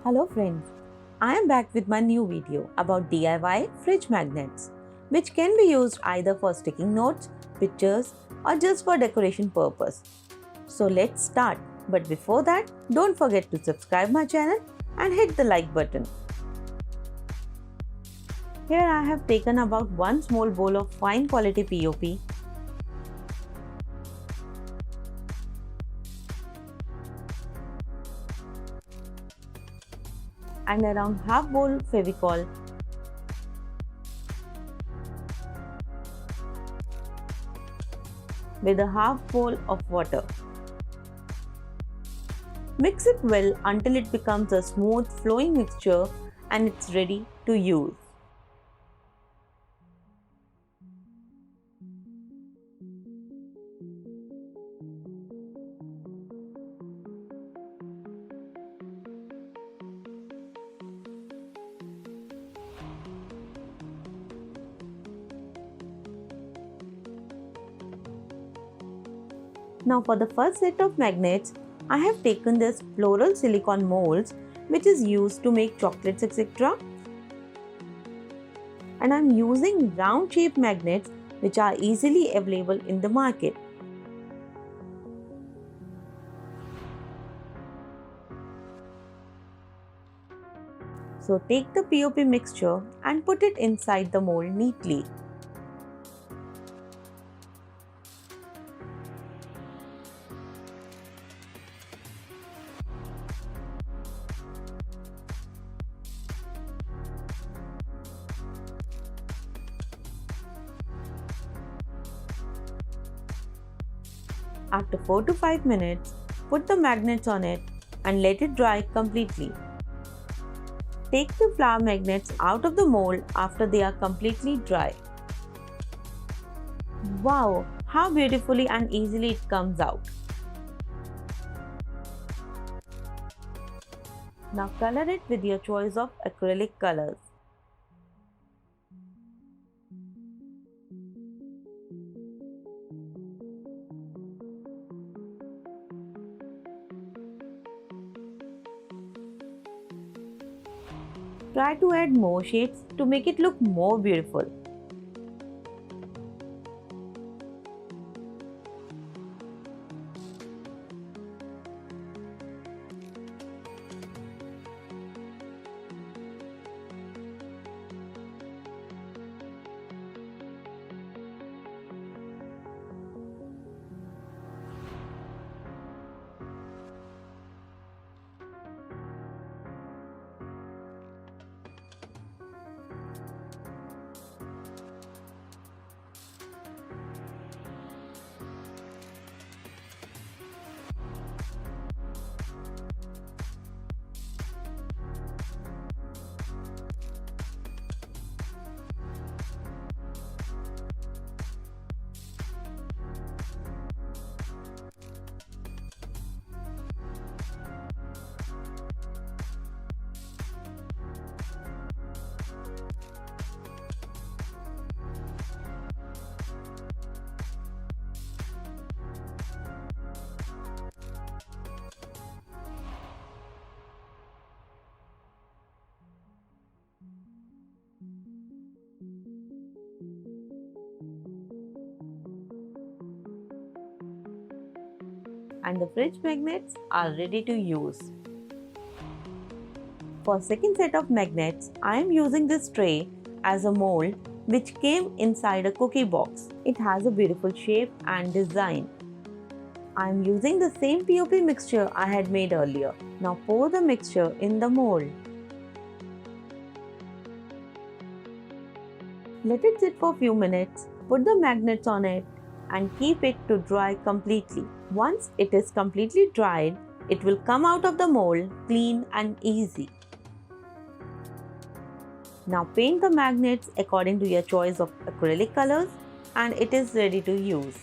Hello friends, I am back with my new video about DIY fridge magnets, which can be used either for sticking notes, pictures or just for decoration purpose. So let's start. But before that, don't forget to subscribe my channel and hit the like button. Here I have taken about 1 small bowl of fine quality POP. And around half bowl Fevicol. With a half bowl of water. Mix it well until it becomes a smooth flowing mixture and it's ready to use. Now for the first set of magnets, I have taken this floral silicone molds which is used to make chocolates etc. And I am using round shaped magnets which are easily available in the market. So take the POP mixture and put it inside the mold neatly. After 4 to 5 minutes, put the magnets on it and let it dry completely. Take the flower magnets out of the mold after they are completely dry. Wow, how beautifully and easily it comes out. Now color it with your choice of acrylic colors. Try to add more shades to make it look more beautiful. And the fridge magnets are ready to use. For second set of magnets, I am using this tray as a mold which came inside a cookie box. It has a beautiful shape and design. I am using the same POP mixture I had made earlier. Now pour the mixture in the mold. Let it sit for a few minutes, put the magnets on it and keep it to dry completely. Once it is completely dried, it will come out of the mold clean and easy. Now paint the magnets according to your choice of acrylic colors and it is ready to use.